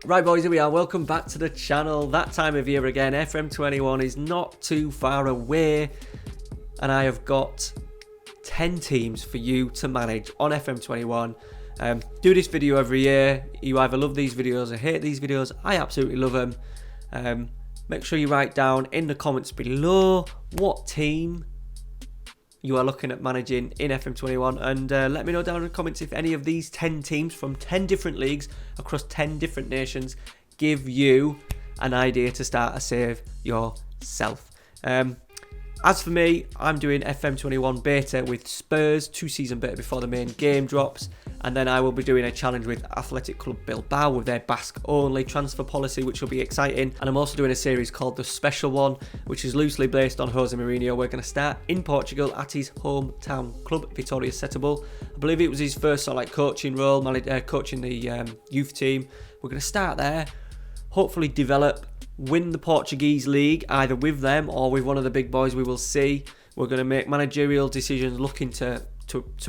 Right boys, here we are, welcome back to the channel. That time of year again, FM21 is not too far away and I have got 10 teams for you to manage on FM21. Do this video every year. You either love these videos or hate these videos. I absolutely love them. Make sure you write down in the comments below what team you are looking at managing in FM21, and let me know down in the comments if any of these 10 teams from 10 different leagues across 10 different nations give you an idea to start a save yourself. As for me, I'm doing FM21 beta with Spurs, 2-season beta before the main game drops, and then I will be doing a challenge with Athletic Club Bilbao with their Basque only transfer policy, which will be exciting. And I'm also doing a series called The Special One, which is loosely based on Jose Mourinho. We're going to start in Portugal at his hometown club, Vitoria Setubal. I believe it was his first sort of like coaching role, coaching the youth team. We're going to start there, hopefully develop, win the Portuguese league either with them or with one of the big boys. We will see. We're going to make managerial decisions looking to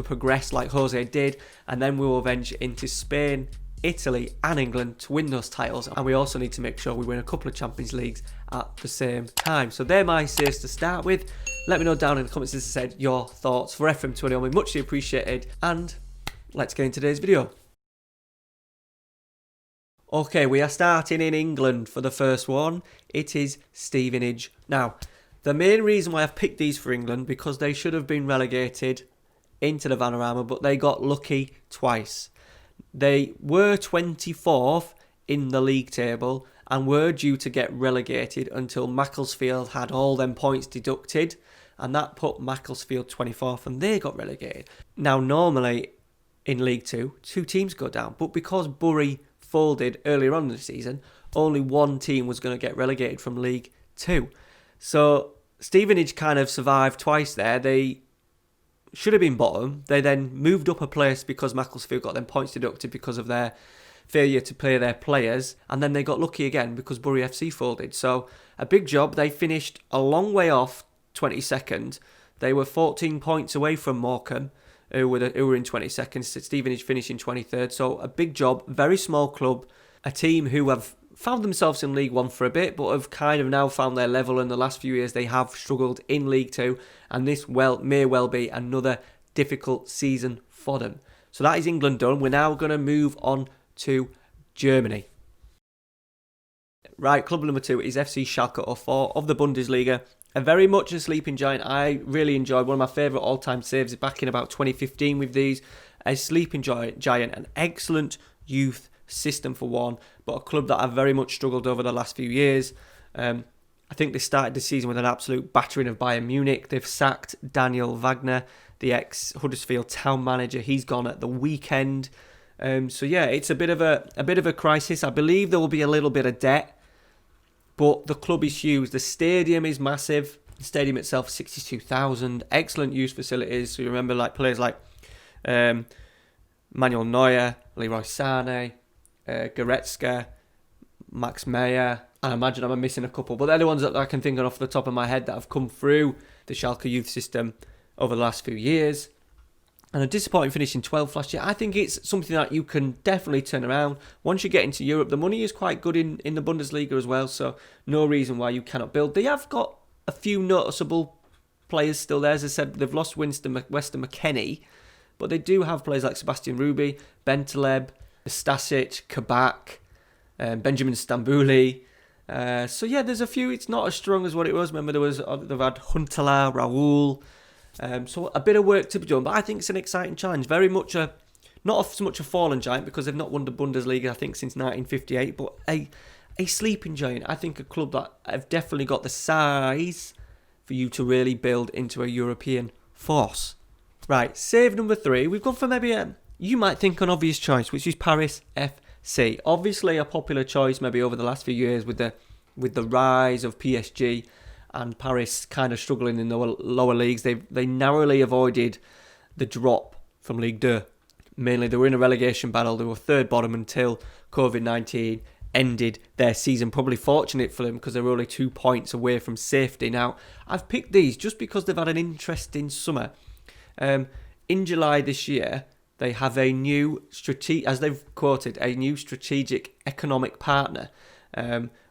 progress like Jose did, and then we will venture into Spain, Italy and England to win those titles. And we also need to make sure we win a couple of Champions Leagues at the same time. So they're my saves to start with. Let me know down in the comments, as I said, your thoughts for FM21. We're muchly appreciated, and let's get into today's video. Okay, we are starting in England for the first one. It is Stevenage. Now, the main reason why I've picked these for England, because they should have been relegated into the Vanarama, but they got lucky twice. They were 24th in the league table and were due to get relegated until Macclesfield had all them points deducted, and that put Macclesfield 24th and they got relegated. Now, normally in League 2, 2 teams go down, but because Bury folded earlier on in the season, only one team was going to get relegated from League 2. So Stevenage kind of survived twice there. They should have been bottom. They then moved up a place because Macclesfield got them points deducted because of their failure to play their players, and then they got lucky again because Bury FC folded. So a big job. They finished a long way off 22nd. They were 14 points away from Morecambe, who were in 22nd. Stevenage finishing 23rd. So a big job. Very small club. A team who have found themselves in League 1 for a bit, but have kind of now found their level. In the last few years, they have struggled in League 2, and this may well be another difficult season for them. So that is England done. We're now going to move on to Germany. Right, club number 2 is FC Schalke 04 of the Bundesliga. A very much a sleeping giant. I really enjoyed one of my favourite all-time saves back in about 2015 with these. A sleeping giant, an excellent youth system for one, but a club that have very much struggled over the last few years. I think they started the season with an absolute battering of Bayern Munich. They've sacked Daniel Wagner, the ex-Huddersfield town manager. He's gone at the weekend. So yeah, it's a bit of a crisis. I believe there will be a little bit of debt, but the club is huge. The stadium is massive. The stadium itself, 62,000. Excellent youth facilities. So you remember like players like Manuel Neuer, Leroy Sané, Goretzka, Max Meyer. I imagine I'm missing a couple, but they're the ones that I can think of off the top of my head that have come through the Schalke youth system over the last few years. And a disappointing finish in 12th last year. I think it's something that you can definitely turn around. Once you get into Europe, the money is quite good in the Bundesliga as well, so no reason why you cannot build. They have got a few noticeable players still there. As I said, they've lost Weston McKennie, but they do have players like Sebastian Ruby, Bentaleb, Stasic, Kabak, Benjamin Stambouli. So yeah, there's a few. It's not as strong as what it was. Remember, they've had Huntelaar, Raoul. So a bit of work to be done, but I think it's an exciting challenge. Very much not so much a fallen giant because they've not won the Bundesliga, I think, since 1958, but a sleeping giant. I think a club that have definitely got the size for you to really build into a European force. Right, save number 3. We've gone for maybe you might think an obvious choice, which is Paris FC. Obviously a popular choice maybe over the last few years with the rise of PSG and Paris kind of struggling in the lower leagues. They narrowly avoided the drop from Ligue 2. Mainly they were in a relegation battle. They were third bottom until COVID-19 ended their season. Probably fortunate for them because they were only 2 points away from safety. Now, I've picked these just because they've had an interesting summer. In July this year, they have a new as they've quoted, a new strategic economic partner,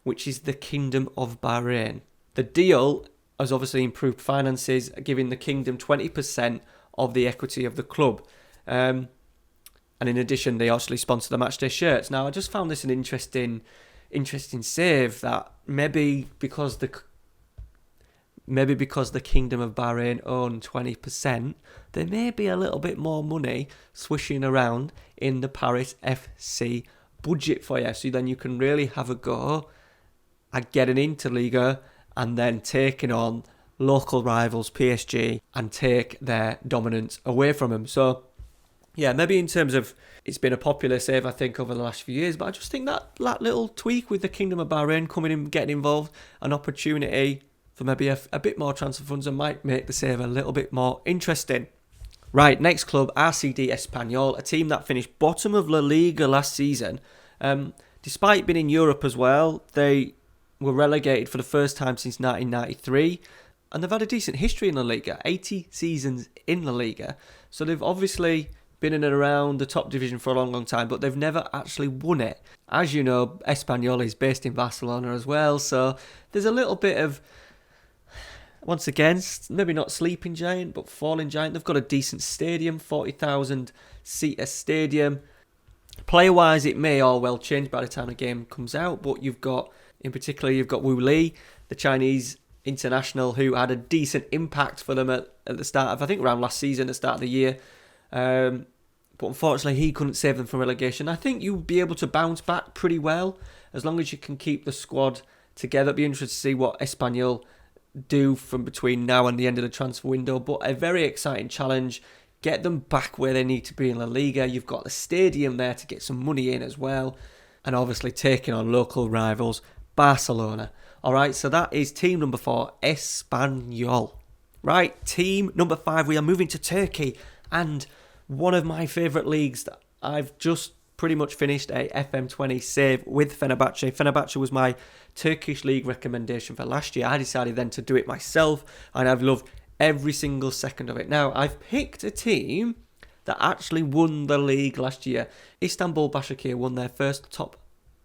which is the Kingdom of Bahrain. The deal has obviously improved finances, giving the Kingdom 20% of the equity of the club. And in addition, they actually sponsor the matchday shirts. Now, I just found this an interesting save, that maybe because the Kingdom of Bahrain own 20%, there may be a little bit more money swishing around in the Paris FC budget for you. So then you can really have a go at getting into Liga and then taking on local rivals PSG and take their dominance away from them. So yeah, maybe in terms of, it's been a popular save, I think, over the last few years, but I just think that little tweak with the Kingdom of Bahrain coming in, getting involved, an opportunity for maybe a bit more transfer funds, and might make the save a little bit more interesting. Right, next club, RCD Espanyol, a team that finished bottom of La Liga last season. Despite being in Europe as well, they were relegated for the first time since 1993, and they've had a decent history in La Liga, 80 seasons in La Liga, so they've obviously been in and around the top division for a long, long time, but they've never actually won it. As you know, Espanyol is based in Barcelona as well, so there's a little bit of, once again, maybe not sleeping giant, but falling giant. They've got a decent stadium, 40,000 seater stadium. Player-wise, it may all well change by the time the game comes out, but you've got Wu Li, the Chinese international, who had a decent impact for them at the start of, I think, around last season, the start of the year. But unfortunately, he couldn't save them from relegation. I think you'll be able to bounce back pretty well as long as you can keep the squad together. It'll be interesting to see what Espanyol do from between now and the end of the transfer window. But a very exciting challenge. Get them back where they need to be in La Liga. You've got the stadium there to get some money in as well. And obviously taking on local rivals, Barcelona. Alright, so that is team number 4, Espanyol. Right, team number 5, we are moving to Turkey. And one of my favourite leagues that I've just pretty much finished a FM20 save with Fenerbahce. Fenerbahce was my Turkish league recommendation for last year. I decided then to do it myself, and I've loved every single second of it. Now, I've picked a team that actually won the league last year. Istanbul Başakşehir won their first top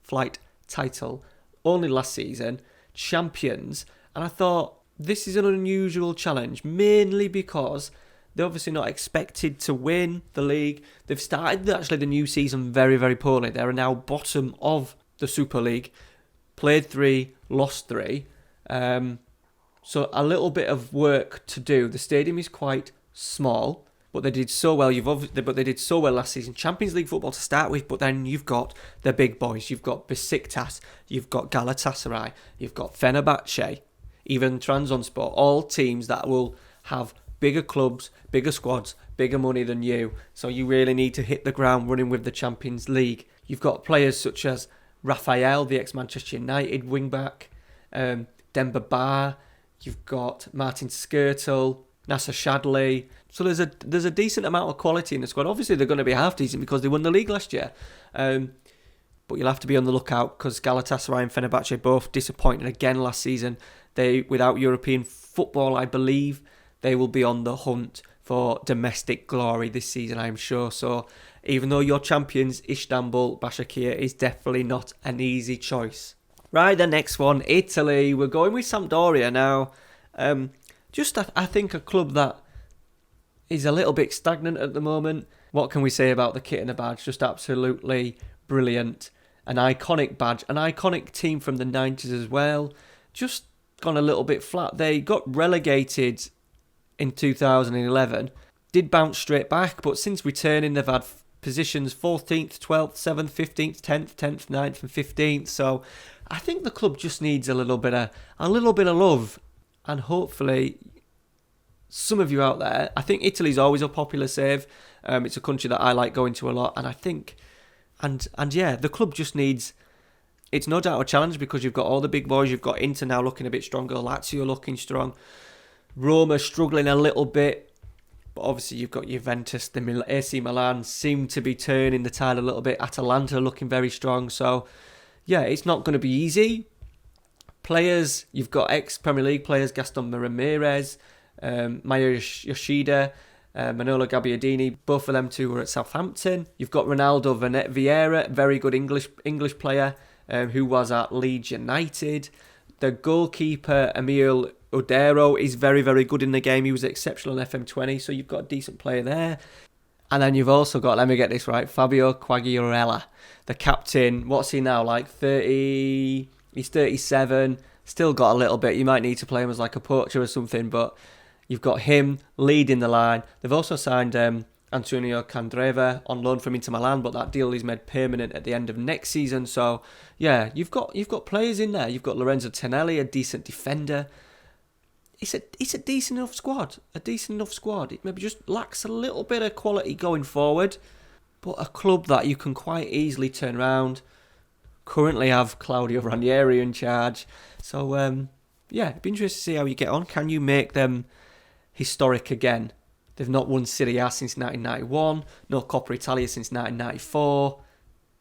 flight title only last season, champions, and I thought this is an unusual challenge, mainly because they're obviously not expected to win the league. They've started actually the new season very, very poorly. They're now bottom of the Super League. Played 3, lost 3. So a little bit of work to do. The stadium is quite small, but they did so well. But they did so well last season. Champions League football to start with, but then you've got the big boys. You've got Besiktas. You've got Galatasaray. You've got Fenerbahce. Even Trabzonspor. All teams that will have bigger clubs, bigger squads, bigger money than you. So you really need to hit the ground running with the Champions League. You've got players such as Rafael, the ex-Manchester United wing-back, Demba Ba. You've got Martin Skrtel, Nasser Chadli. So there's a decent amount of quality in the squad. Obviously, they're going to be half decent because they won the league last year. But you'll have to be on the lookout because Galatasaray and Fenerbahce both disappointed again last season. They, without European football, I believe, they will be on the hunt for domestic glory this season, I'm sure. So even though you're champions, Istanbul Başakşehir is definitely not an easy choice. Right, the next one, Italy. We're going with Sampdoria now. I think a club that is a little bit stagnant at the moment. What can we say about the kit and the badge? Just absolutely brilliant. An iconic badge, an iconic team from the 90s as well. Just gone a little bit flat. They got relegated in 2011, did bounce straight back, but since returning they've had positions 14th, 12th, 7th, 15th, 10th, 9th and 15th. So I think the club just needs a little bit of love, and hopefully some of you out there, I think Italy's always a popular save. It's a country that I like going to a lot, and I think and yeah, the club just needs, it's no doubt a challenge because you've got all the big boys. You've got Inter now looking a bit stronger, Lazio looking strong, Roma struggling a little bit, but obviously you've got Juventus, the AC Milan seem to be turning the tide a little bit, Atalanta looking very strong. So yeah, it's not going to be easy. Players, you've got ex-Premier League players, Gaston Ramirez, Maya Yoshida, Manolo Gabbiadini, both of them two were at Southampton. You've got Ronaldo Vieira, very good English player, who was at Leeds United. The goalkeeper, Emil Odero, is very, very good in the game. He was exceptional in FM20, so you've got a decent player there. And then you've also got, let me get this right, Fabio Quagliarella, the captain. What's he now, like 30? He's 37. Still got a little bit. You might need to play him as like a poacher or something, but you've got him leading the line. They've also signed Antonio Candreva on loan from Inter Milan, but that deal is made permanent at the end of next season. So, yeah, you've got players in there. You've got Lorenzo Tonelli, a decent defender. It's a decent enough squad. It maybe just lacks a little bit of quality going forward, but a club that you can quite easily turn around. Currently have Claudio Ranieri in charge. So, yeah, it'd be interesting to see how you get on. Can you make them historic again? They've not won Serie A since 1991, no Coppa Italia since 1994,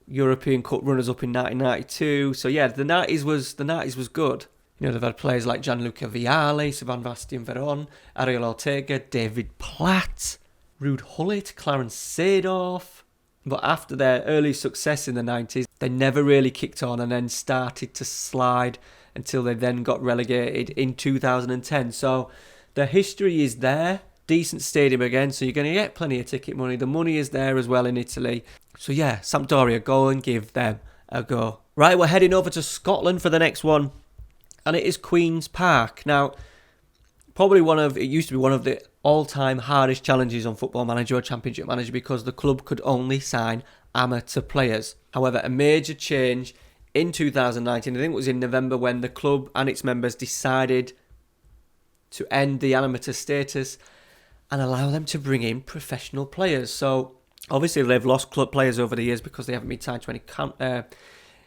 European Cup runners-up in 1992. So, yeah, the 90s was good. You know, they've had players like Gianluca Vialli, Sebastian Veron, Ariel Ortega, David Platt, Ruud Gullit, Clarence Seedorf. But after their early success in the 90s, they never really kicked on and then started to slide until they then got relegated in 2010. So the history is there. Decent stadium again, so you're going to get plenty of ticket money. The money is there as well in Italy. So yeah, Sampdoria, go and give them a go. Right, we're heading over to Scotland for the next one. And it is Queen's Park. Now, it used to be one of the all-time hardest challenges on Football Manager or Championship Manager because the club could only sign amateur players. However, a major change in 2019, I think it was in November, when the club and its members decided to end the amateur status and allow them to bring in professional players. So, obviously, they've lost club players over the years because they haven't been tied to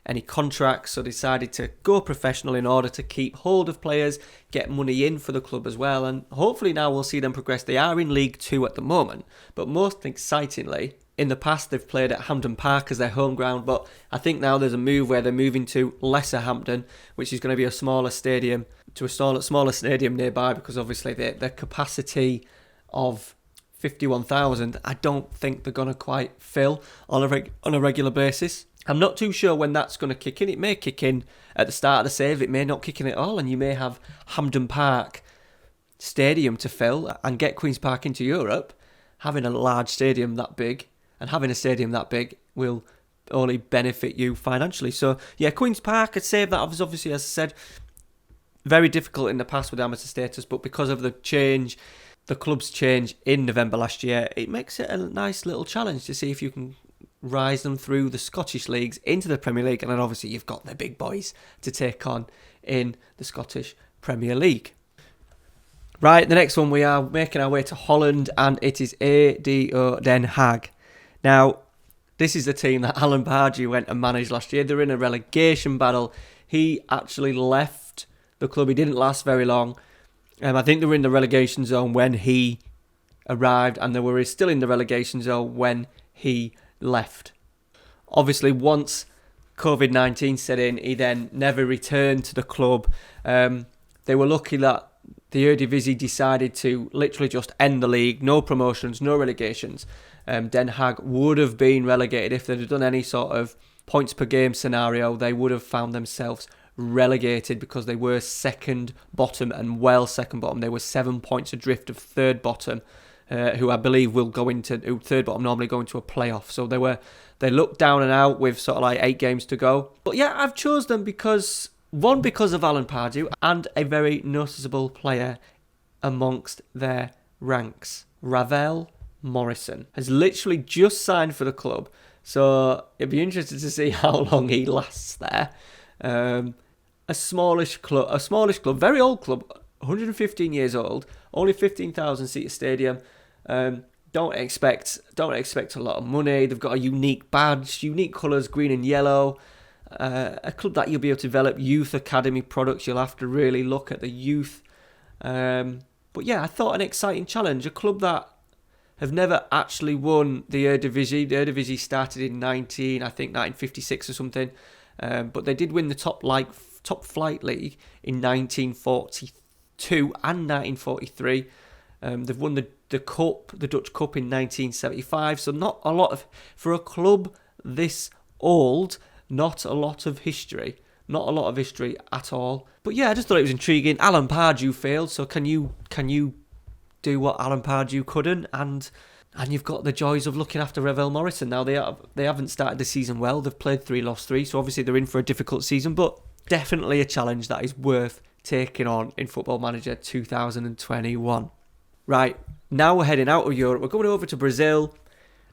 any contracts, so decided to go professional in order to keep hold of players, get money in for the club as well, and hopefully now we'll see them progress. They are in League 2 at the moment, but most excitingly, in the past they've played at Hampden Park as their home ground, but I think now there's a move where they're moving to Lesser Hampden, which is going to be a smaller stadium, nearby, because obviously the capacity of 51,000, I don't think they're going to quite fill on a regular basis. I'm not too sure when that's going to kick in. It may kick in at the start of the save. It may not kick in at all. And you may have Hampden Park Stadium to fill and get Queen's Park into Europe. Having a large stadium that big and having a stadium that big will only benefit you financially. So, yeah, Queen's Park, I'd say that was obviously, as I said, very difficult in the past with amateur status. But because of the club's change in November last year, it makes it a nice little challenge to see if you can rise them through the Scottish leagues into the Premier League, and then obviously you've got the big boys to take on in the Scottish Premier League. Right, the next one, we are making our way to Holland, and it is ADO Den Haag. Now, this is the team that Alan Pardew went and managed last year. They're in a relegation battle. He actually left the club. He didn't last very long. I think they were in the relegation zone when he arrived, and they were still in the relegation zone when he left. Obviously, once COVID-19 set in, he then never returned to the club. They were lucky that the Eredivisie decided to literally just end the league, no promotions, no relegations. Den Haag would have been relegated if they'd have done any sort of points per game scenario. They would have found themselves relegated because they were second bottom and well second bottom. They were 7 points adrift of third bottom. Who I believe will go into third bottom, normally go into a playoff. So they looked down and out with sort of like 8 games to go. But yeah, I've chose them because of Alan Pardew and a very noticeable player amongst their ranks. Ravel Morrison has literally just signed for the club. So it'd be interesting to see how long he lasts there. A smallish club, very old club, 115 years old, only 15,000 seat stadium. Don't expect a lot of money. They've got a unique badge, unique colours, green and yellow. A club that you'll be able to develop youth academy products. You'll have to really look at the youth. But yeah, I thought an exciting challenge. A club that have never actually won the Eredivisie. The Eredivisie started in 1956 or something. But they did win the top flight league in 1942 and 1943. They've won the Cup, the Dutch Cup in 1975. So not a lot of, for a club this old, not a lot of history. Not a lot of history at all. But yeah, I just thought it was intriguing. Alan Pardew failed, so can you do what Alan Pardew couldn't? And you've got the joys of looking after Revel Morrison. Now, they haven't started the season well. They've played 3, lost 3, so obviously they're in for a difficult season, but definitely a challenge that is worth taking on in Football Manager 2021. Right, now we're heading out of Europe. We're going over to Brazil,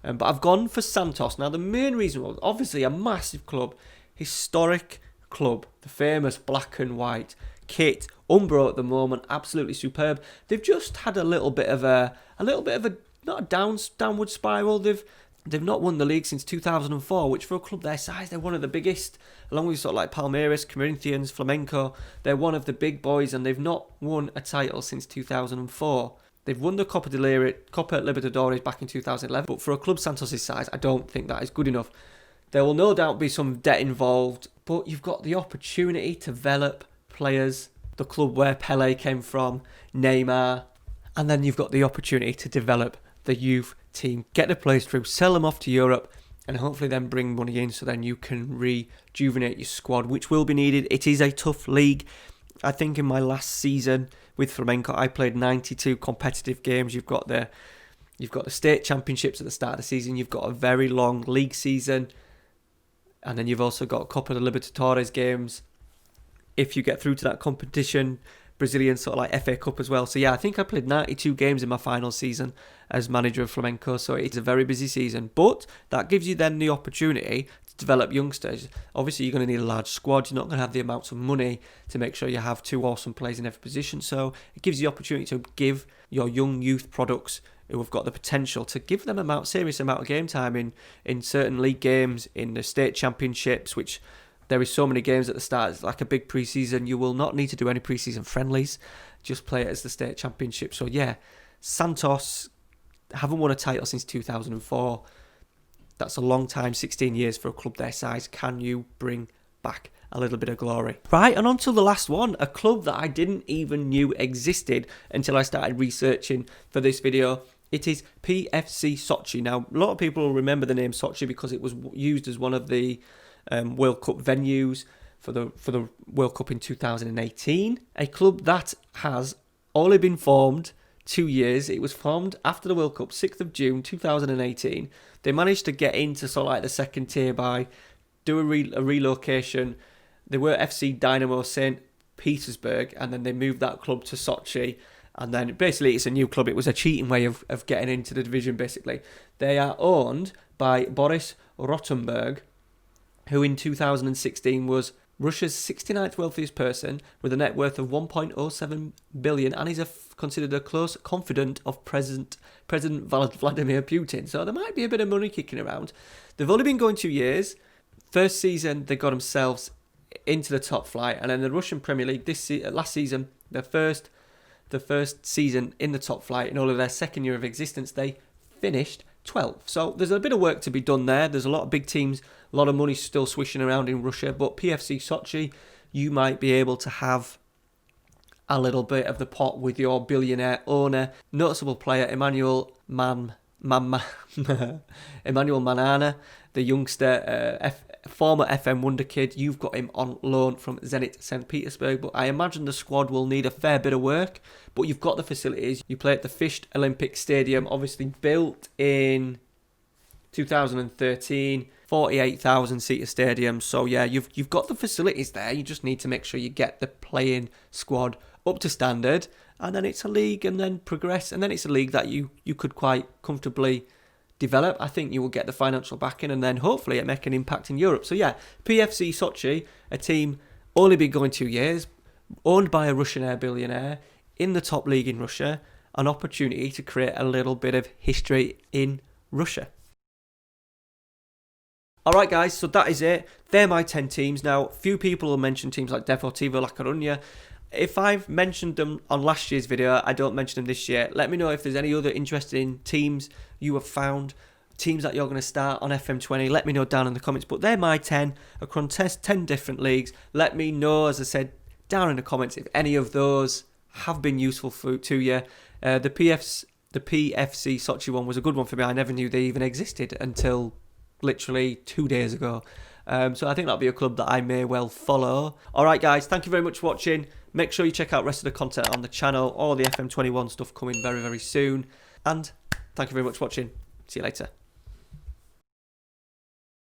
but I've gone for Santos. Now, the main reason was obviously a massive club, historic club, the famous black and white kit, Umbro at the moment, absolutely superb. They've just had a little bit of a not a downward spiral. They've not won the league since 2004, which for a club their size, they're one of the biggest, along with sort of like Palmeiras, Corinthians, Flamenco. They're one of the big boys, and they've not won a title since 2004. They've won the Copa Libertadores back in 2011, but for a club Santos' size, I don't think that is good enough. There will no doubt be some debt involved, but you've got the opportunity to develop players, the club where Pele came from, Neymar, and then you've got the opportunity to develop the youth team, get the players through, sell them off to Europe, and hopefully then bring money in so then you can rejuvenate your squad, which will be needed. It is a tough league. I think in my last season with Flamenco, I played 92 competitive games. You've got the state championships at the start of the season. You've got a very long league season. And then you've also got Copa Libertadores games. If you get through to that competition, Brazilian sort of like FA Cup as well. So yeah, I think I played 92 games in my final season as manager of Flamenco. So it's a very busy season. But that gives you then the opportunity to develop youngsters. Obviously, you're going to need a large squad. You're not going to have the amounts of money to make sure you have 2 awesome players in every position. So it gives you the opportunity to give your young youth products who have got the potential to give them serious amount of game time in certain league games, in the state championships, which there is so many games at the start. It's like a big pre-season. You will not need to do any pre-season friendlies. Just play it as the state championship. So yeah, Santos haven't won a title since 2004. That's a long time, 16 years for a club their size. Can you bring back a little bit of glory? Right, and on to the last one, a club that I didn't even knew existed until I started researching for this video. It is PFC Sochi. Now, a lot of people will remember the name Sochi because it was used as one of the World Cup venues for the World Cup in 2018. A club that has only been formed 2 years. It was formed after the World Cup, 6th of June 2018. They managed to get into sort of like the second tier by do a relocation. They were FC Dynamo St. Petersburg, and then they moved that club to Sochi. And then basically it's a new club. It was a cheating way of getting into the division, basically. They are owned by Boris Rotenberg, who in 2016 was Russia's 69th wealthiest person with a net worth of 1.07 billion, and is considered a close confidant of President Vladimir Putin. So there might be a bit of money kicking around. They've only been going 2 years. First season, they got themselves into the top flight, and then the Russian Premier League last season, the first season in the top flight in all of their second year of existence, they finished 12th. So there's a bit of work to be done there. There's a lot of big teams, a lot of money still swishing around in Russia, but PFC Sochi, you might be able to have a little bit of the pot with your billionaire owner. Noticeable player Emmanuel Manana, the youngster, former FM wonder kid. You've got him on loan from Zenit St. Petersburg, but I imagine the squad will need a fair bit of work, but you've got the facilities. You play at the Fished Olympic Stadium, obviously built in 2013, 48,000 seater stadium. So yeah, you've got the facilities there. You just need to make sure you get the playing squad up to standard, and then it's a league, and then progress, and then it's a league that you could quite comfortably develop. I think you will get the financial backing, and then hopefully it make an impact in Europe. So yeah, PFC Sochi, a team only been going 2 years, owned by a Russian billionaire in the top league in Russia, an opportunity to create a little bit of history in Russia. Alright guys, so that is it. They're my 10 teams. Now, few people will mention teams like Deportivo La Coruña. If I've mentioned them on last year's video, I don't mention them this year. Let me know if there's any other interesting teams you have found, teams that you're going to start on FM20. Let me know down in the comments. But they're my 10 across 10 different leagues. Let me know, as I said, down in the comments if any of those have been useful to you. The PFC Sochi one was a good one for me. I never knew they even existed until literally 2 days ago. So I think that'll be a club that I may well follow. Alright guys, thank you very much for watching. Make sure you check out the rest of the content on the channel. All the FM21 stuff coming very, very soon. And thank you very much for watching. See you later.